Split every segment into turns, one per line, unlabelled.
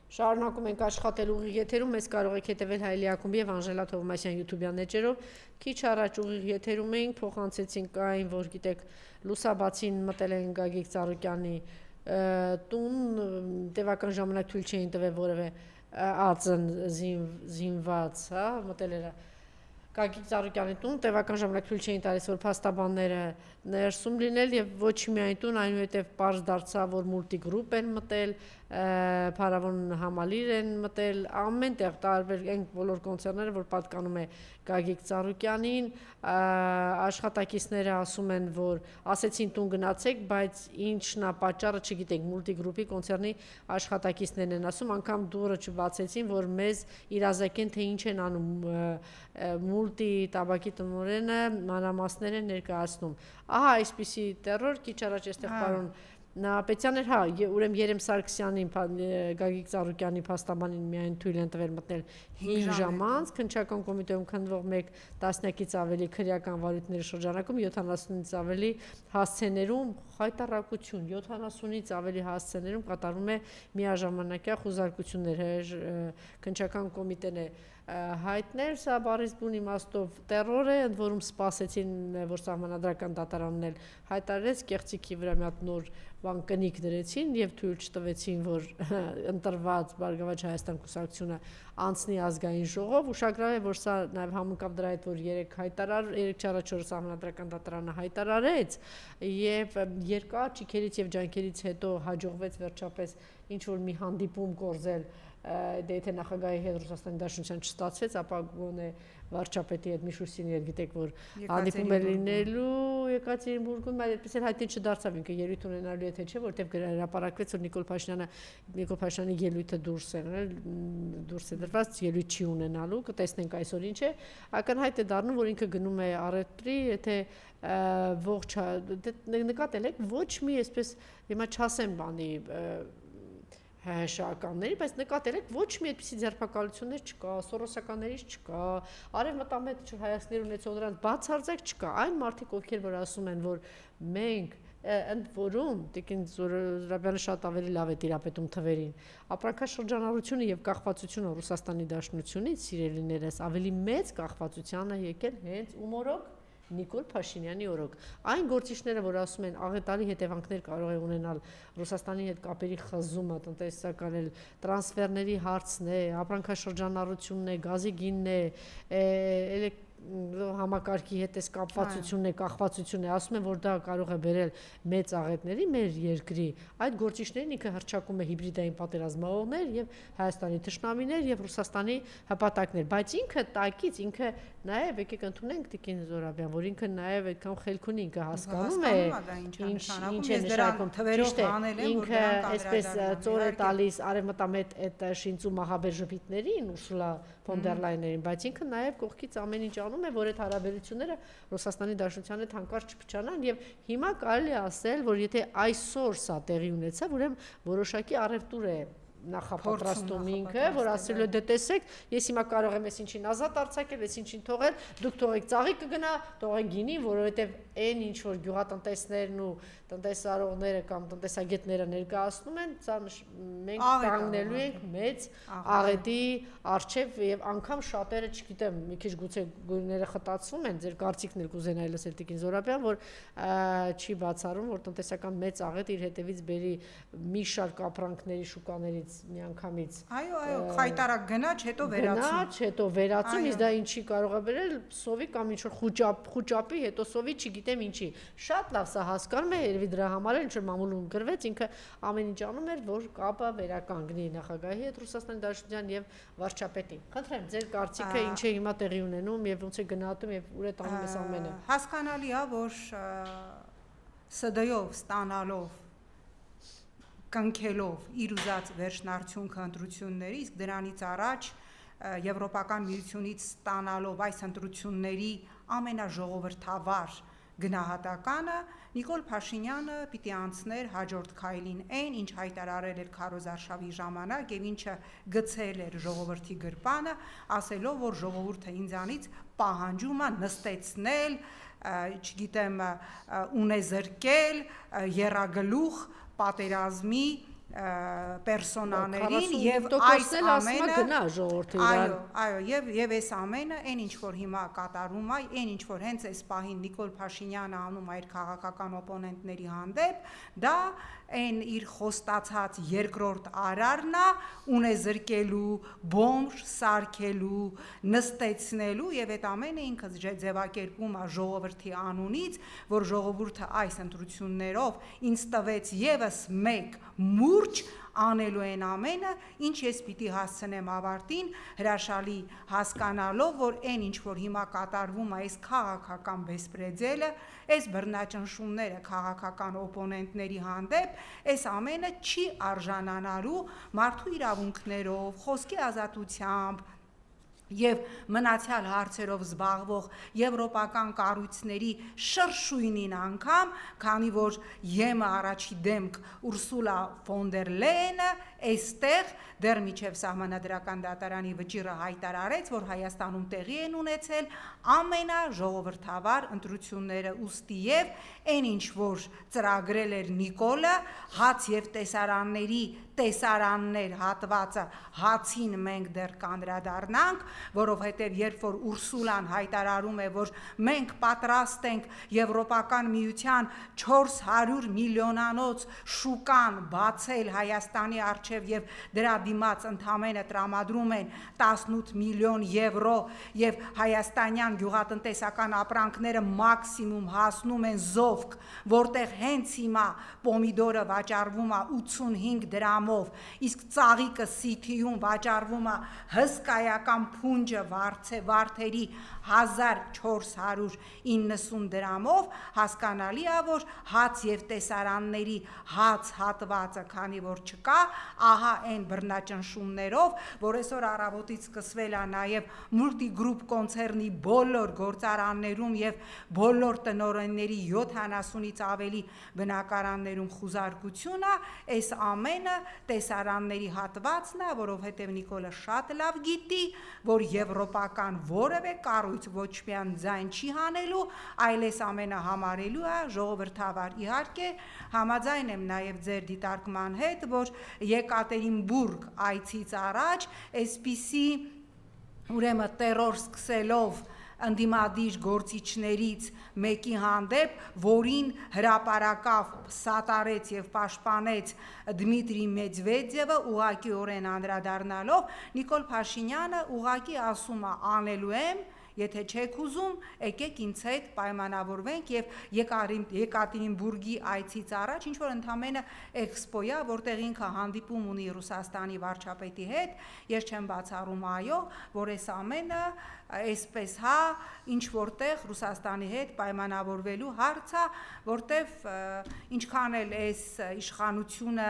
Շարունակում ենք աշխատել ուղիղ եթերում, մեզ կարող եք հետևել Հայելի ակումբի եւ Անժելա Թովմասյան YouTube-յան էջերով։ Քիչ առաջ ուղիղ եթերում էինք, փոխանցեցինք այն, որ գիտեք, լուսաբացին մտել են Գագիկ Ծառուկյանի տուն, տևական ժամանակ թույլ չէին տվել որևէ ածն զինված, հա, մտել էր Գագիկ Ծառուկյանի տուն, տևական ժամանակ թույլ չէին տալիս, որ փաստաբանները ներսում լինել եւ ոչ միայն տուն, այնուհետեւ պարզ դարձավ, որ մուլտիգրուպ են մտել, փարավոն համալիր են մտել, ամեն տեղ տարբեր այն բոլոր կոնցերները, որ պատկանում է Գագիկ Ծառուկյանին, աշխատակիցները ասում են, որ ասեցին տուն գնացեք, բայց ինչն է պատճառը չգիտենք, մուլտիգրուպի կոնցերնի աշխատակիցներն են ասում, անգամ դուռը չբացեցին, որ մեզ իրազեկեն, թե ինչ են անում մուլտի տաբակի տնօրենը մանրամասներ են ներկայացնում։ Ահա այսպիսի տերոր, քիչ առաջ այստեղ պարոն Նահապետյան էր, հա, ուրեմն Երեմ Սարգսյանին, Գագիկ Ծառուկյանի փաստաբանին միայն թույլ են տվել մտնել 5 ժամ անց, քննչական կոմիտեում քննվող մեկ տասնյակից ավելի քրեական վարույթների շրջանակում 70-ից ավելի հասցեներում խայտառակություն, 70-ից ավելի հասցեներում կատարվում է միաժամանակյա խուզարկություններ, քննչական կոմիտեն է հայտներ, սա բառից բուն իմաստով տերոր է, ընդ որում սպասեցին, որ սահմանադրական դատարանն էլ հայտարարեց, կեղծիքի վրա մի հատ նոր բան կնիկ դրեցին եւ թույլ չտվեցին, որ ընտրված Բարգավաճ Հայաստան կուսակցությունը անցնի ազգային ժողով, ուշագրավ է, որ սա նաեւ համընկավ դրա հետ, որ 3 4 սահմանադրական դատարանը հայտարարեց եւ երկար ճիքերից եւ ջանքերից հետո հաջողվեց վերջապես ինչ որ մի հանդիպում կորզել դե եթե նախագահի հետ Ռուսաստանի Դաշնության չստացվեց, ապա գոնե վարչապետի հետ Միշուստինի հետ գիտեք, որ հանդիպում է լինելու Եկատերինբուրգում, բայց այդպես էլ հայտնի չդարձավ ինքը ելույթ ունենալու է թե չէ, որտեղ հրապարակվեց, որ Նիկոլ Փաշինյանի ելույթը դուրս է դրված, ելույթ չի ունենալու, կտեսնենք այսօր ինչ է, ակնհայտ է դառնում, որ ինքը գնում է առևտրի, եթե ողջ նկատել եք, ոչ մի այսպես հիմա չասեմ բանի հայաշականների, բայց նկատել եք ոչ մի այդպիսի ձերբակալություններ չկա, սորոսականներից չկա, արևմտամետ հայացքներ ունեցող նրանց բացարձակ չկա, այն մարդիկ ովքեր որ ասում են, որ մենք ընդ որում Տիկին Զուրաբյանը շատ ավելի լավ է տիրապետում թվերին, ապրանքաշրջանառությունը եւ կախվածությունը Ռուսաստանի Դաշնությունից սիրելիներս ավելի մեծ կախվածության է եկել հենց ումորոք Նիկոլ Փաշինյանի օրոք։ Այն գործիչները, որ ասում են աղետալի հետևանքներ կարող է ունենալ Ռուսաստանի հետ կապերի խզումը, տնտեսական տրանսֆերների հարցն է, ապրանքաշրջանառությունն է, գազի գինն է, համակարգի հետ էս կապվածությունն է, կախվածությունն է, ասում են, որ դա կարող է բերել մեծ աղետների մեր երկրի, այդ գործիչներին ինքը հռչակում է հիբրիդային պատերազմողներ եւ Հայաստանի թշնամիներ եւ Ռուսաստանի հպատակներ, բայց ինքը տակից, ինքը նաեւ եկեք ընդունենք Տիկին Զորաբյան, որ ինքը նաեւ այդքան խելք ունի, ինքը հասկանում է ինչ է նշանակում, ճիշտ է, ինքը այսպես ծոր է տալիս արևմտամետ այդ շինծու մահաբեր ժպիտներին, Ուրսուլա ֆոն դեր Լայներին, բայց ինքը նաեւ կողքից ամեն ինչ անում է, որ այդ հարաբերությունները Ռուսաստանի Դաշնության հետ հանկարծ չփչանան եւ հիմա կարելի է ասել, որ եթե այսօր սա տեղի ունեցավ, ուրեմն որոշակի առևտուր է նախապատրաստում ինքը, որ ասել է դե տեսեք, ես հիմա կարող եմ այս ինչին ազատ արձակել, այս ինչին թողել, դուք թողեք ծաղիկը գնա, թողեք գինին, որովհետեւ այն ինչ որ գյուղատնտեսներն ու տնտեսարողները կամ տնտեսագետները ներկայացնում են, սա մենք կանգնելու ենք մեծ աղետի առջև եւ անգամ շատերը, չգիտեմ, մի քիչ գուցե գույները խտացվում են, ձեր կարծիքն եք կուզենայի լսել Տիկին Զորաբյան, որ չի բացառում, որ տնտեսական մեծ աղետ իր հետևից բերի մի շարք ապրանքների շուկաներից միանգամից
այո, խայտարակ գնաց, հետո վերացում,
իսկ դա ինչի կարող է բերել սովի կամ ինչ որ խուճապի, հետո սովի, չգիտեմ ինչի։ Շատ լավ սա հասկանում է, երևի դրա համար էլ ինչ որ մամուլում գրվեց, ինքը ամեն ինչ անում էր, որ կապը վերականգնի նախագահի հետ Ռուսաստանի Դաշնության եւ վարչապետի։ Խնդրեմ, ձեր կարծիքը ինչ է հիմա տեղի ունենում եւ ոնց է գնահատում եւ ուր է տանում այս ամենը։
Հասկանալի է, որ ՍԴ-ով ստանալով կնքելով իր ուզած վերջնարդյունքը ընտրությունների, իսկ դրանից առաջ Եվրոպական միությունից ստանալով այս ընտրությունների ամենաժողովրդավար գնահատականը Նիկոլ Փաշինյանը պիտի անցներ հաջորդ քայլին այն, ինչ հայտարարել էր քարոզարշավի ժամանակ եւ ինչը գցել էր ժողովրդի գրպանը, ասելով, որ ժողովուրդը ինձանից պահանջում է նստեցնել, չգիտեմ, ունեզրկել, եռագլուխ պատերազմի պերսոնաներին եւ այս ամենը
գնա ժողովրդի
այո եւ այս ամենը այն ինչ որ հիմա կատարում է այն ինչ որ հենց այս պահին Նիկոլ Փաշինյանը անում է իր քաղաքական օպոնենտների հանդեպ դա այն իր խոստացած երկրորդ արարն է ունեզրկելու բոմբ սարքելու նստեցնելու եւ այդ ամենը ինքը ձևակերպում է ժողովրդի անունից որ ժողովուրդը այս ընտրություններով ինձ տվեց եւս մեկ մուրջ անելու են ամենը ինչ ես պիտի հասցնեմ ավարտին հրաշալի հասկանալով որ այն ինչ որ հիմա կատարվում է այս քաղաքական բեսպրեդելը այս բռնաճնշումները քաղաքական օպոնենտների հանդեպ այս ամենը չի արժանանալու մարդու իրավունքներով խոսքի ազատությամբ եւ մնացյալ հարցերով զբաղվող եվրոպական կառույցների շրշույնին անգամ, քանի որ ԵՄ առաջի դեմք Ուրսուլա ֆոն դեր Լեյենը այստեղ դեռ միջև սահմանադրական դատարանի վճիռը հայտարարեց, որ Հայաստանում տեղի են ունեցել ամենաժողովրդավար ընտրությունները ուստի եւ այն ինչ որ ծրագրել էր Նիկոլը հաց եւ տեսարաններ հատվածը հացին մենք դեռ կանդրադառնանք որովհետև երբ որ Ուրսուլան հայտարարում է որ մենք պատրաստ ենք Եվրոպական միության 400 միլիոնանոց շուկան բացել Հայաստանի առջև եւ դրա դիմաց ընդամենը տրամադրում են 18 միլիոն եվրո եւ հայաստանյան գյուղատնտեսական ապրանքները մաքսիմում հասնում են զովք որտեղ հենց հիմա պոմիդորը վաճառվում է 85 դրամով իսկ ծաղիկը Սիթիում վաճառվում է հսկայական փունջը վարդերի 1490 դրամով հասկանալի է որ հաց եւ տեսարանների հաց հատվածը քանի որ չկա ահա այն բռնաճնշումներով որ այսօր առավոտից սկսվել է նաեւ մուլտիգրուպ կոնցեռնի բոլոր գործարաններում եւ բոլոր տնօրենների 70-ից ավելի բնակարաններում խուզարկությունը այս ամենը տեսարանների հատվածն է որովհետեւ Նիկոլը շատ լավ գիտի որ եվրոպական որևէ կառույց ոչ միայն ձայն չի հանելու, այլ այս ամենը համարելու է ժողովրդավար իհարկե համաձայն եմ նաև ձեր դիտարկման հետ, որ Եկատերինբուրգ այցից առաջ այսպիսի ուրեմն տերոր սկսելով ընդդիմադիր գործիչներից մեկի հանդեպ, որին հրապարակավ սատարեց եւ պաշտպանեց Դմիտրի Մեդվեդևը ուղղակիորեն անդրադառնալով Նիկոլ Փաշինյանը ուղղակի ասում է անելու եմ Եթե չեք ուզում, եկեք ինձ հետ պայմանավորվենք եւ Եկատերինբուրգի այցից առաջ ինչ որ ընդամենը էքսպո է, որտեղ ինքը հանդիպում ունի Ռուսաստանի վարչապետի հետ, ես չեմ բացառում այո, որ այս ամենը այսպես հա ինչ որտեղ Ռուսաստանի հետ պայմանավորվելու հարց է, որտեղ ինչքան էլ այս իշխանությունը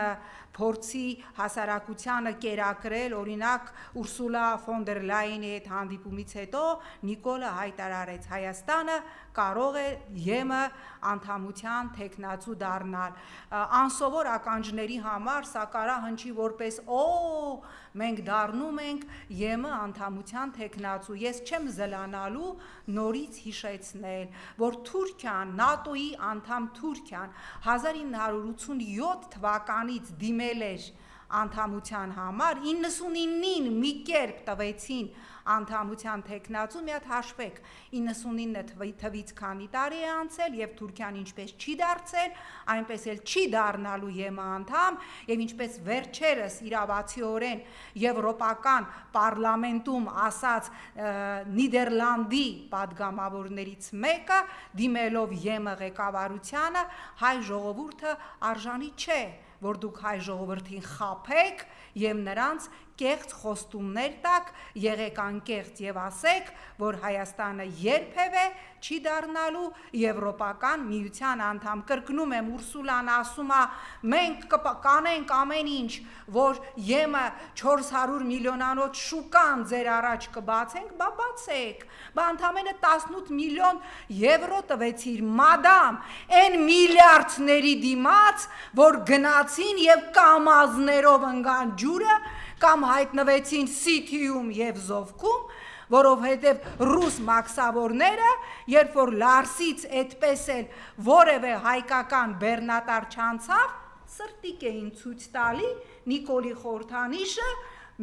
փորձի հասարակությանը կերակրել, օրինակ Ուրսուլա ֆոն դեր Լայենի հետ հանդիպումից հետո Նիկոլը հայտարարեց Հայաստանը կարող է ԵՄ անդամության տեխնացու դառնալ անսովոր ականջների համար սա կարա հնչի որպես մենք դառնում ենք ԵՄ անդամության տեխնացու ես չեմ զլանալու նորից հիշեցնել որ Թուրքիան ՆԱՏՕ-ի անդամ Թուրքիան 1987 թվականից դիմել էր անդամության համար 99-ին մի կերպ տվեցին անդամության տեխնացու մի հատ հաշվեք 99 թվից քանի տարի է անցել եւ Թուրքիան ինչպես չի դարձել այնպես էլ չի դառնալու ԵՄ անդամ եւ ինչպես վերջերս իրավացիորեն եվրոպական պարլամենտում ասած Նիդերլանդի падգամավորներից մեկը դիմելով ԵՄ ղեկավարությանը հայ ժողովուրդը արժանի չէ որ դուք հայ ժողովրդին խաբեք եւ նրանց կեղծ խոստումներ տակ եղեք անկեղծ եւ ասեք որ Հայաստանը երբևէ չի դառնալու եվրոպական միության անդամ կրկնում եմ Ուրսուլան ասում է մենք կանենք ամեն ինչ որ ԵՄ 400 միլիոնանոց շուկան ձեր առաջ կբացենք բացեք բա ընդամենը 18 միլիոն եվրո տվեցիր մադամ այն միլիարդների դիմաց որ գնացին եւ կամազներով ընկան ջուրը կամ հայտնվեցին Սիթիում եւ Զովքում, որովհետեւ ռուս մաքսավորները, երբ որ Լարսից այդպես էլ որևէ հայկական բեռնատար չանցավ, սրտիկ էին ցույց տալի Նիկոլի խորհրդանիշը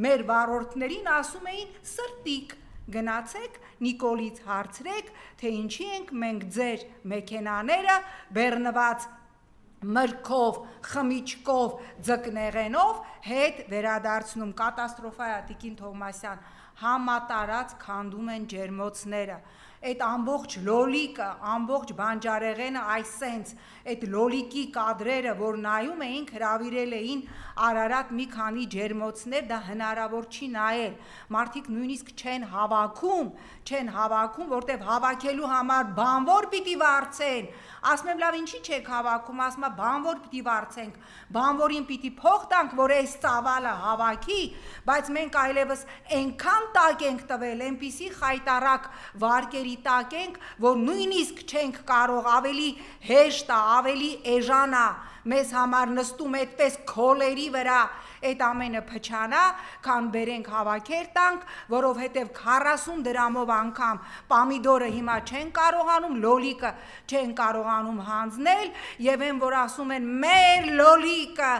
մեր վարորդներին ասում էին սրտիկ գնացեք Նիկոլից հարցրեք թե ինչի ենք մենք ձեր մեքենաները բեռնված մրգով, խմիչքով, ձկնեղենով հետ վերադարձնում կատաստրոֆա է Տիկին Թովմասյան համատարած քանդում են ջերմոցները այդ ամբողջ լոլիկը, ամբողջ բանջարեղենը այսենց այդ լոլիկի կադրերը, որ նայում էինք, հրավիրել էին Արարատ մի քանի ջերմոցներ, դա հնարավոր չի նայել։ Մարդիկ նույնիսկ չեն հավաքում, որտեղ հավաքելու համար բանվոր պիտի վարձեն։ Ասում եմ, լավ, ինչի չեք հավաքում, ասում եմ, բանվոր պիտի վարձենք, բանվորին պիտի փող տանք, որ այս ծավալը հավաքի, բայց մենք այլևս այնքան տակ ենք տվել, այնպիսի խայտարակ վարկերի տակ ենք, որ նույնիսկ չենք կարող ավելի հեշտ է, ավելի էժան է, մեզ համար նստում այդպես քոլերի վրա այդ ամենը փչանա, քան բերենք հավաքեր տանք, որովհետև 40 դրամով անգամ պամիդորը հիմա չեն կարողանում, լոլիկը չեն կարողանում հանձնել, եւ այն որ ասում են մեր լոլիկը,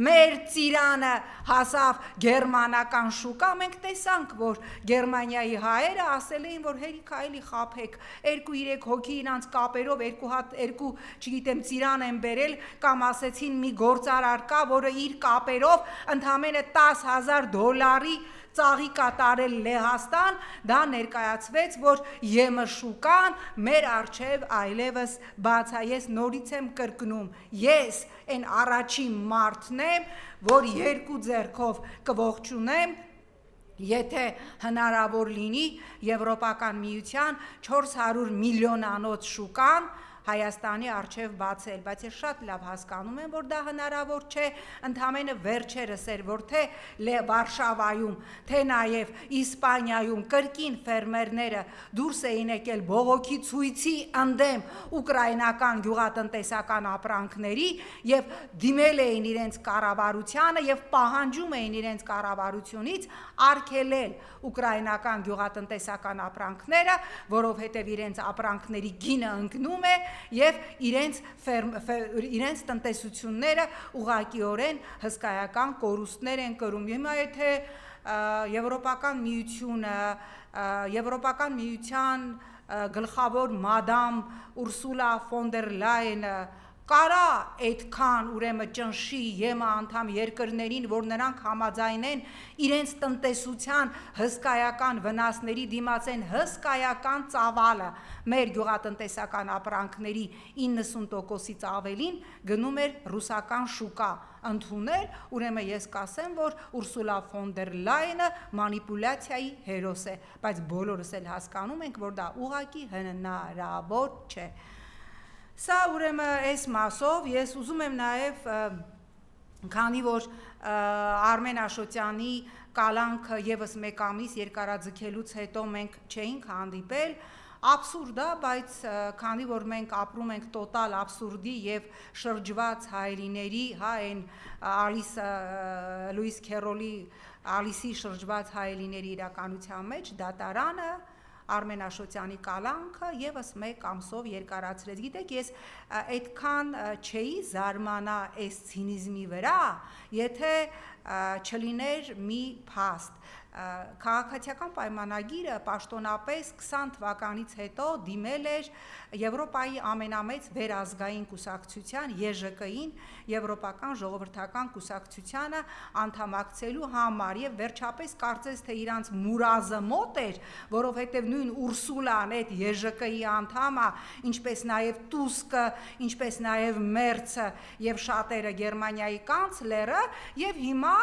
մեր ծիրանը հասավ գերմանական շուկա, մենք տեսանք, որ Գերմանիայի հայերը ասել էին, որ հերիք այլի խափեք, 2-3 հոգի իրանց կապերով երկու չգիտեմ ծիրան են բերել կամ ասեցին մի գործարար կա, որը իր կապերով ընդամենը $10,000 ծաղի կատարել Լեհաստան, դա ներկայացվեց, որ ԵՄ շուկան մեր առջև այլևս բաց է, ես նորից եմ կրկնում, ես այն առաջին մարդն եմ, որ երկու ձեռքով կողջունեմ, եթե հնարավոր լինի Եվրոպական միության 400 միլիոնանոց շուկան Հայաստանի առջև բացել, բայց ես շատ լավ հասկանում եմ, որ դա հնարավոր չէ, ընդամենը վերջերս էր, որ թե Վարշավայում, թե նաև Իսպանիայում կրկին ֆերմերները դուրս էին եկել բողոքի ցույցի ընդդեմ ուկրաինական գյուղատնտեսական ապրանքների եւ դիմել էին իրենց կառավարությանը եւ պահանջում էին իրենց կառավարությունից արգելել ուկրաինական գյուղատնտեսական ապրանքները, որովհետեւ իրենց ապրանքների գինը ընկնում է եւ իրենց տնտեսությունները ուղղակիորեն հսկայական կորուստներ են կրում։ Հիմա եթե Եվրոպական միության գլխավոր մադամ Ուրսուլա ֆոն դեր Լայենը կարա այդքան ուրեմն ճնշի ԵՄ անդամ երկրներին, որ նրանք համաձայնեն իրենց տնտեսության հսկայական վնասների դիմաց են հսկայական ծավալը մեր գյուղատնտեսական ապրանքների 90%-ից ավելին գնում էր ռուսական շուկա ընդունել, ուրեմն ես կասեմ, որ Ուրսուլա ֆոն դեր Լայենը մանիպուլյացիայի հերոս է, բայց բոլորս էլ հասկանում ենք, որ դա ուղղակի հնարավոր չէ։ Սա ուրեմն այս մասով ես ուզում եմ նաև քանի որ Արմեն Աշոտյանի կալանքը եւս մեկ ամիս երկարաձգելուց հետո մենք չէինք հանդիպել Աբսուրդ է, բայց քանի որ մենք ապրում ենք տոտալ աբսուրդի եւ շրջված հայրիների, այն Լուիս Քերոլի Ալիսի շրջված հայրիների իրականության մեջ դատարանը Արմեն Աշոտյանի կալանքը եւս մեկ ամսով երկարացրեց։ Գիտեք, ես այդքան չէի զարմանա այս ցինիզմի վրա, եթե չլիներ մի փաստ։ Քաղաքացիական պայմանագիրը պաշտոնապես 20 թվականից հետո դիմել էր Եվրոպայի ամենամեծ վերազգային կուսակցության ԵԺԿ-ին, Եվրոպական ժողովրդական կուսակցությանը անդամակցելու համար եւ վերջապես կարծես թե իրանց մուրազը մոտ էր, որովհետեւ նույն Ուրսուլան այդ ԵԺԿ-ի անդամը, ինչպես նաեւ Տուսկը, ինչպես նաեւ Մերցը եւ շատերը Գերմանիայի կանցլերը եւ հիմա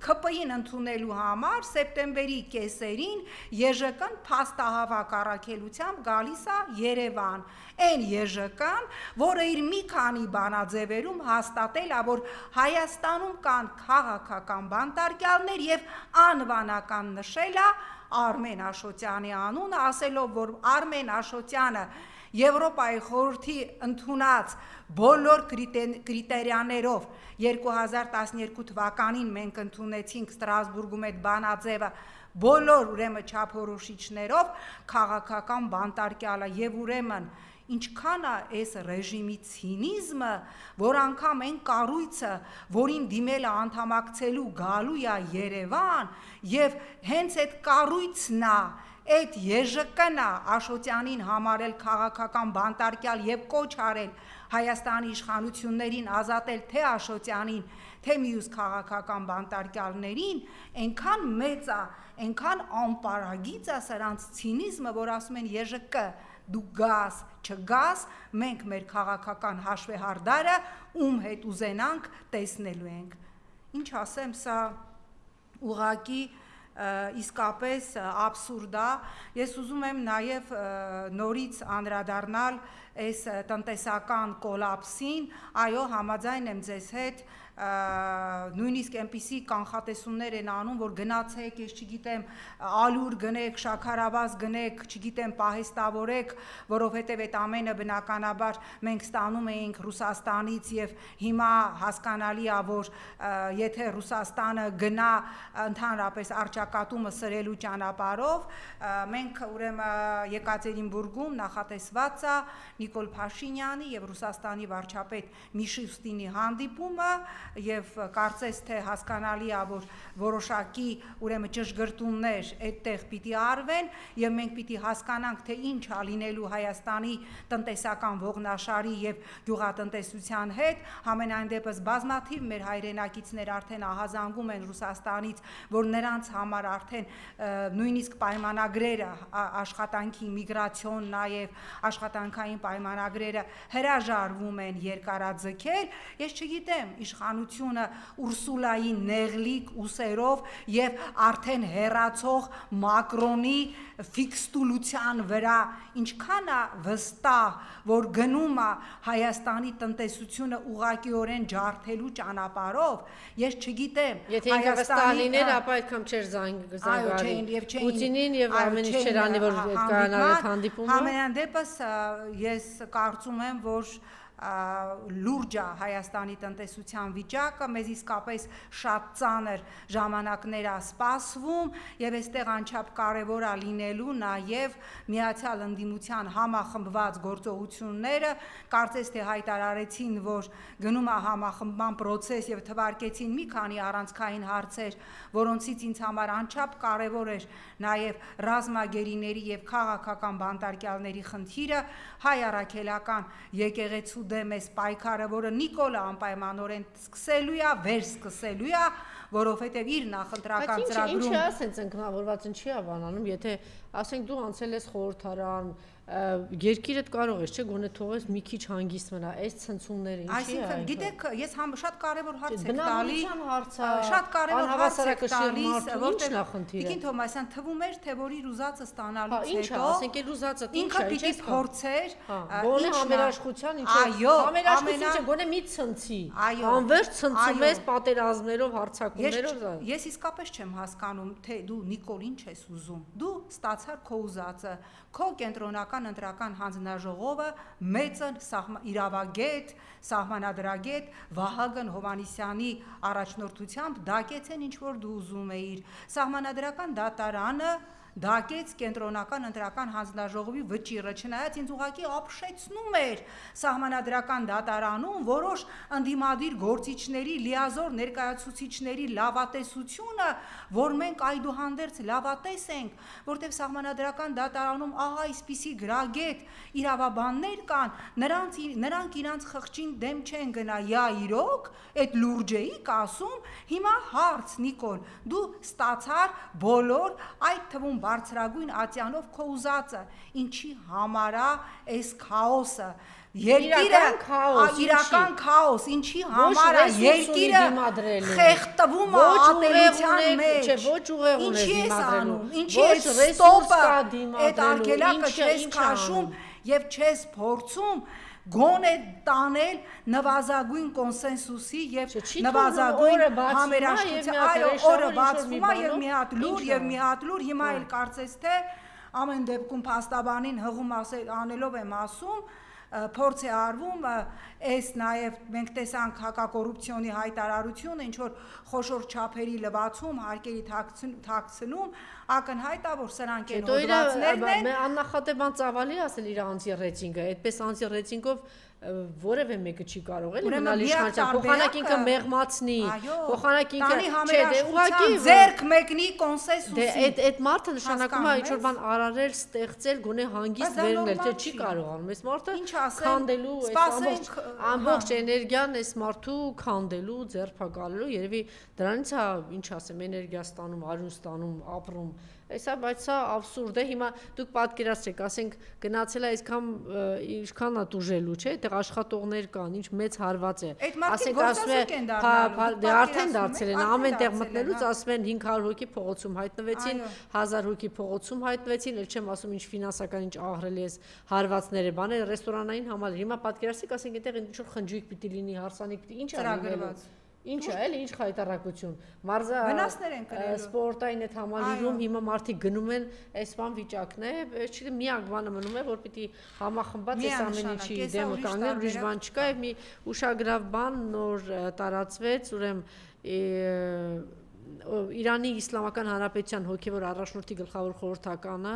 ԿՊ-ին ընդունելու համար սեպտեմբերի կեսերին ԵԺԿ-ն փաստահավաք առաքելությամբ գալիս է Երևան։ Այն ԵԺԿ-ն, որը իր մի քանի բանաձևերում հաստատել է, որ Հայաստանում կան քաղաքական բանտարկյալներ եւ անվանական նշել է Արմեն Աշոտյանի անունը, ասելով, որ Արմեն Աշոտյանը Եվրոպայի խորհրդի ընդունած բոլոր կրիտերիաներով 2012 թվականին մենք ընդունեցինք Ստրասբուրգում այդ բանաձևը բոլոր ուրեմն չափորոշիչներով քաղաքական բանտարկյալը եւ ուրեմն ինչքան է այս ռեժիմի ցինիզմը, որ անգամ այն կառույցը, որին դիմել է անդամակցելու գալու է Երևան, եւ հենց այդ կառույցն է այդ ԵԺԿ-ն է Աշոտյանին համարել քաղաքական բանտարկյալ եւ կոչ արել Հայաստանի իշխանություններին ազատել թե Աշոտյանին, թե մյուս քաղաքական բանտարկյալներին, այնքան մեծ է, այնքան անպարագիծ է սրանց ցինիզմը, որ ասում են ԵԺԿ դու գաս, չգաս, մենք մեր քաղաքական հաշվեհարդարը ում հետ ուզենանք տեսնելու ենք։ Ինչ ասեմ, սա ուղղակի իսկապես աբսուրդ է։ Ես ուզում եմ նաև նորից անդրադառնալ այս տնտեսական կոլապսին, այո, համաձայն եմ ձեզ հետ, նույնիսկ այնպիսի կանխատեսումներ են անում, որ գնացեք, ես չգիտեմ, ալյուր գնեք, շաքարավազ գնեք, չգիտեմ, պահեստավորեք, որովհետև այդ ամենը բնականաբար մենք ստանում էինք Ռուսաստանից եւ հիմա հասկանալի է, որ եթե Ռուսաստանը գնա ընդհանրապես արճակատումը սրելու ճանապարհով, մենք ուրեմն Եկատերինբուրգում նախատեսված է Նիկոլ Փաշինյանի եւ Ռուսաստանի վարչապետ Միշուստինի հանդիպումը եւ կարծես թե հասկանալի է, որ որոշակի ուրեմն ճշգրտումներ այդտեղ պիտի արվեն եւ մենք պիտի հասկանանք, թե ինչ է լինելու Հայաստանի տնտեսական ողնաշարի եւ գյուղատնտեսության հետ, համենայն դեպս բազմաթիվ մեր հայրենակիցներ արդեն ահազանգում են Ռուսաստանից, որ նրանց համար արդեն նույնիսկ պայմանագրերը աշխատանքի միգրացիոն նաեւ աշխատանքային պայմանագրերը հրաժարվում են երկարաձգել, ես չգիտեմ, իշխանությունը Ուրսուլայի նեղլիկ ուսերով եւ արդեն հեռացող Մակրոնի ֆիքստուլության վրա ինչքան է վստահ, որ գնում է Հայաստանի տնտեսությունը ուղղակիորեն ջարդելու ճանապարհով, ես չգիտեմ,
եթե ինքը վստահ լիներ, ապա այդքան չէր զանգարի Պուտինին եւ ամեն ինչ չէր անի, որ կայանալ այդ հանդիպումը։
Համենայն դեպս ես կարծում եմ, որ լուրջ է Հայաստանի տնտեսության վիճակը, մեզ իսկապես շատ ծանր ժամանակներ է սպասվում եւ այստեղ անչափ կարեւոր է լինելու նաեւ միացյալ ընդդիմության համախմբված գործողությունները, կարծես թե հայտարարեցին, որ գնում է համախմբման process եւ թվարկեցին մի քանի առանցքային հարցեր, որոնցից ինձ համար անչափ կարեւոր էր նաեւ ռազմագերիների եւ քաղաքական բանտարկյալների խնդիրը, հայ առաքելական եկեղեցու դեմ էս պայքարը, որը Նիկոլը անպայմանորեն սկսելու է, վերսկսելու է, որովհետև իր նախընտրական ծրագրում
Ինչ է ասենց ընկնավորված, ինչի է բանանում, եթե ասենք դու անցել ես խորհրդարան, երկիրդ կարող ես, չէ, գոնե թողես մի քիչ հանգիստ մնա, այս ցնցումները ինչի է։
Այսինքն, գիտեք, ես շատ կարևոր հարց եք տալի,
բնավորության հարցը,
շատ կարևոր հարց եք տալիս,
որտեղ խնդիրը։
Տիկին Թոմասյան, թվում էր, թե որ իր ուզածը ստանալուց
հետո, ինչ ասենք, էլ ուզածը
ինքը պիտի փորձեր,
գոնե համերաշխության ինչ, համերաշխությունը գոնե մի ցնցի, անverջ ցնցում ես պատերազմներով, հարձակումներով։
Ես իսկապես չեմ հասկանում, թե դու Նիկոլ ինչ ես ուզում։ Դու ստացար քո ուզածը, քո կենտրոնական ընտրական հանձնաժողովը մեծը իրավագետ, սահմանադրագետ Վահագն Հովհաննիսյանի առաջնորդությամբ դակեցեն ինչ որ դու ուզում էիր։ Սահմանադրական դատարանը դակեց կենտրոնական ընտրական հանձնաժողովի վճիռը, չնայած ինձ ուղղակի ապշեցնում էր սահմանադրական դատարանում որոշ ընդդիմադիր գործիչների, լիազոր ներկայացուցիչների լավատեսությունը, որ մենք այդուհանդերձ լավատես ենք, որտեղ սահմանադրական դատարանում ահա այսպիսի գրագետ իրավաբաններ կան, նրանք իրանց խղճին դեմ չեն գնա, իրոք, այդ լուրջեիք ասում, հիմա հարց Նիկոլ, դու ստացար բոլոր այդ թվում բարձրագույն ատյանով քո ուզածը, ինչի համար է այս քաոսը, երկիրը իրական քաոս, ինչի համար է երկիրը խեղդվում է ատելության մեջ,
ոչ ուղեղ ունես
ինչի ես
դիմադրելու,
անում, ինչի ես ստոպը, այդ արգելակը չես քաշում եւ չես փորձում գոնե տանել նվազագույն կոնսենսուսի եւ նվազագույն համերաշխության, այո, օրը բացվում է եւ մի հատ լուր, հիմա էլ կարծես թե ամեն դեպքում փաստաբանին հղում անելով եմ ասում, փորձ է արվում այս նաև մենք տեսանք հակակոռուպցիոնի հայտարարությունը ինչ որ խոշոր չափերի լվացում հարկերի թաքցնում ակնհայտ է որ սրանք են հոդվածներն են
աննախադեպ ծավալի ասել իր անտի-ռեյտինգը այդպես անտի-ռեյտինգով որևէ մեկը չի կարող էլի մնալ իշխանության փոխանակ ինքը մեղմացնի փոխանակ ինքը
ուղղակի ձերք մեկնի կոնսենսուսի
այդ մարդը նշանակում է ինչ որ բան արարել ստեղծել գոնե հանգիստ վերնել թե չի կարողանում այս մարդը քանդելու այս ամբողջ էներգիան այս մարդու քանդելու ձերբակալելու երևի դրանից է ինչ ասեմ էներգիա ստանում արյուն ստանում ապրում բայց սա աբսուրդ է հիմա դուք պատկերացրեք ասենք գնացել է ինչքան է տուժելու չէ այդտեղ աշխատողներ կան ինչ մեծ հարված է
ասենք ասում է
արդեն դարձել են ամեն տեղ մտնելուց ասում են 500 հոգի փողոցում հայտնվեցին 1000 հոգի փողոցում հայտնվեցին ել չեմ ասում ինչ ֆինանսական ինչ ահռելի է հարվածները բաներ ռեստորանային համալիր հիմա պատկերացրեք ասենք այդտեղ ինչ որ խնջույք պիտի լինի հարսանիք պիտի ինչ ա Ինչ է, էլի ինչ խայտարակություն։ Մարզա սպորտային այդ համալիրում հիմա մարդիկ գնում են այս բան վիճակն է, չգիտեմ միակ բանը մնում է, որ պիտի համախմբած այս ամեն ինչի դեմը կանգնել, ուրիշ բան չկա, եւ մի ուշագրավ բան նոր տարածվեց, ուրեմն Իրանի Իսլամական Հանրապետության հոգևոր առաջնորդի գլխավոր խորհրդականը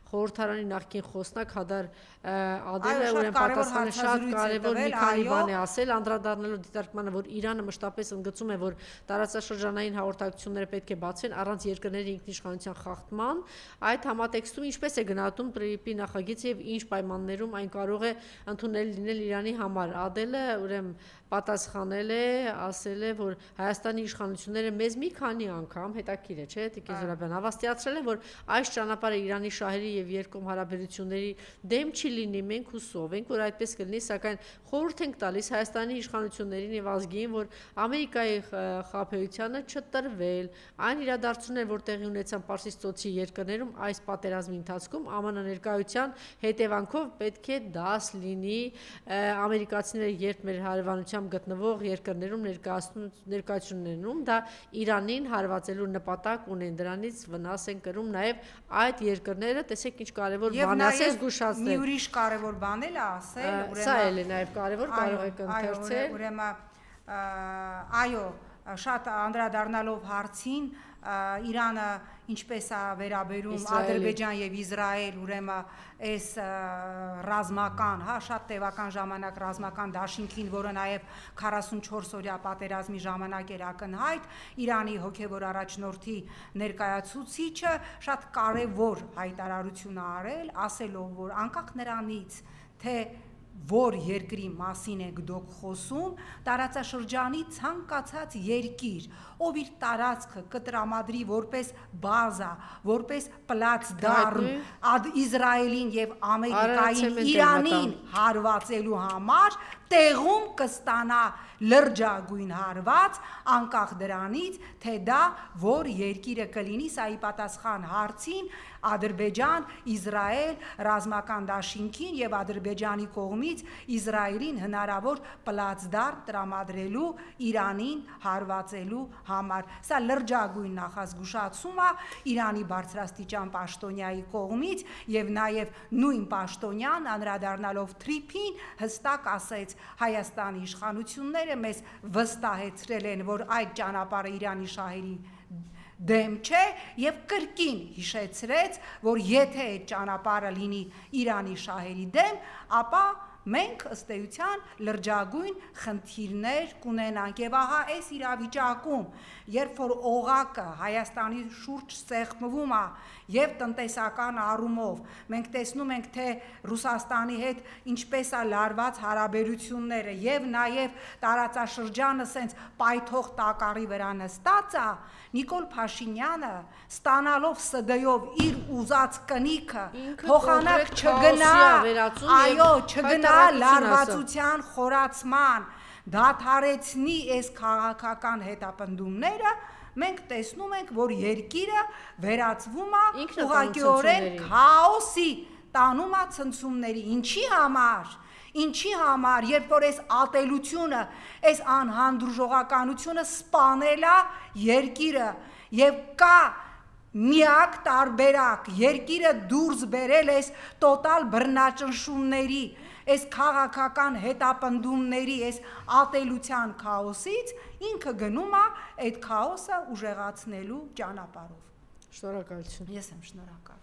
խորհրդարանի նախկին խոսնակ Հադար Ադելը ուրեմն պատասխանը շատ կարևոր մի քանի բան է ասել անդրադառնալով դիտարկմանը որ Իրանը մշտապես ընդգծում է որ տարածաշրջանային հաղորդակցությունները պետք է բացվեն առանց երկրների ինքնիշխանության խախտման այդ համատեքստում ինչպես է գնահատում ՏՐԻՊ-ի նախագիծը եւ ինչ պայմաններում այն կարող է ընդունել լինել Իրանի համար Ադելը ուրեմն պատասխանել է ասել է որ Հայաստանի իշխանությունները մեզ մի քանի անգամ հետաքրիր է չէ Տիկին Զորաբյան հավաստիացրել են որ այս ճանապարհը Իրանի շահերի եւ երկկողմ հարաբերությունների դեմ չի լինի մենք հուսով ենք որ այդպես կլինի սակայն խորհուրդ ենք տալիս Հայաստանի իշխանություններին եւ ազգին որ Ամերիկայի խաբեությանը չտրվել այն իրադարձությունները որ տեղի ունեցան Պարսից ծոցի երկրներում այս պատերազմի ընթացքում ԱՄՆ ներկայության հետևանքով պետք է դաս լինի ամերիկացիները երբ մեր հարևանությամբ գտնվող երկրներում ներկայացություններում դա Իրանին հարվածելու նպատակ ունեն դրանից վնաս են կրում նաեւ այդ երկրները տեսեք ինչ կարևոր բան ասես զգուշացնել
մի ուրիշ կարևոր բան էլ ասել
ուրեմն սա էլ է նաեւ կարևոր կարող եք ընթերցել
ուրեմն այո շատ անդրադառնալով հարցին Իրանը ինչպես է վերաբերում Ադրբեջան եւ Իսրայել ուրեմն այս ռազմական, շատ տևական ժամանակ ռազմական դաշինքին, որը նաեւ 44 օրյա պատերազմի ժամանակ էր ակնհայտ, Իրանի հոգեվոր առաջնորդի ներկայացուցիչը շատ կարևոր հայտարարություն է արել, ասելով, որ անկախ նրանից, թե որ երկրի մասին եք դուք խոսում, տարածաշրջանի ցանկացած երկիր, ով իր տարածքը կտրամադրի որպես բազա, որպես պլացդարմ Իսրայելին եւ Ամերիկային Իրանին հարվածելու համար, տեղում կստանա լրջագույն հարված, անկախ դրանից, թե դա որ երկիրը կլինի, սա ի պատասխան հարցին Ադրբեջան, Իսրայել, ռազմական դաշինքին եւ Ադրբեջանի կողմից Իսրայելին հնարավոր պլացդարմ տրամադրելու Իրանին հարվածելու համար։ Սա լրջագույն նախազգուշացում է Իրանի բարձրաստիճան պաշտոնյայի կողմից եւ նաեւ նույն պաշտոնյան անդրադառնալով ՏՐԻՊ-ին հստակ ասեց Հայաստանի իշխանությունները մեզ վստահեցրել են, որ այդ ճանապարհը Իրանի շահերի դեմ չէ եւ կրկին հիշեցրեց, որ եթե այդ ճանապարհը լինի Իրանի շահերի դեմ, ապա մենք ըստ էության լրջագույն խնդիրներ կունենանք եւ ահա այս իրավիճակում երբ որ օղակը Հայաստանի շուրջ սեղմվում է եւ տնտեսական առումով մենք տեսնում ենք թե Ռուսաստանի հետ ինչպես է լարված հարաբերությունները եւ նաեւ տարածաշրջանը սենց պայթող տակառի վրա նստած է Նիկոլ Փաշինյանը ստանալով ՍԴ-ով իր ուզած կնիքը փոխանակ չգնա այո չգնա լարվածության խորացման դադարեցնի այս քաղաքական հետապնդումները մենք տեսնում ենք որ երկիրը վերածվում է ուղղակիորեն քաոսի տանում է ցնցումների ինչի համար երբ որ այս ատելությունը այս անհանդուրժողականությունը սպանել է երկիրը եւ կա միակ տարբերակ երկիրը դուրս բերել էս տոտալ բռնաճնշումների այս քաղաքական հետապնդումների, այս ատելության քաոսից ինքը գնում է այդ քաոսը ուժեղացնելու ճանապարհով։
Շնորհակալություն։
Ես եմ շնորհակալ։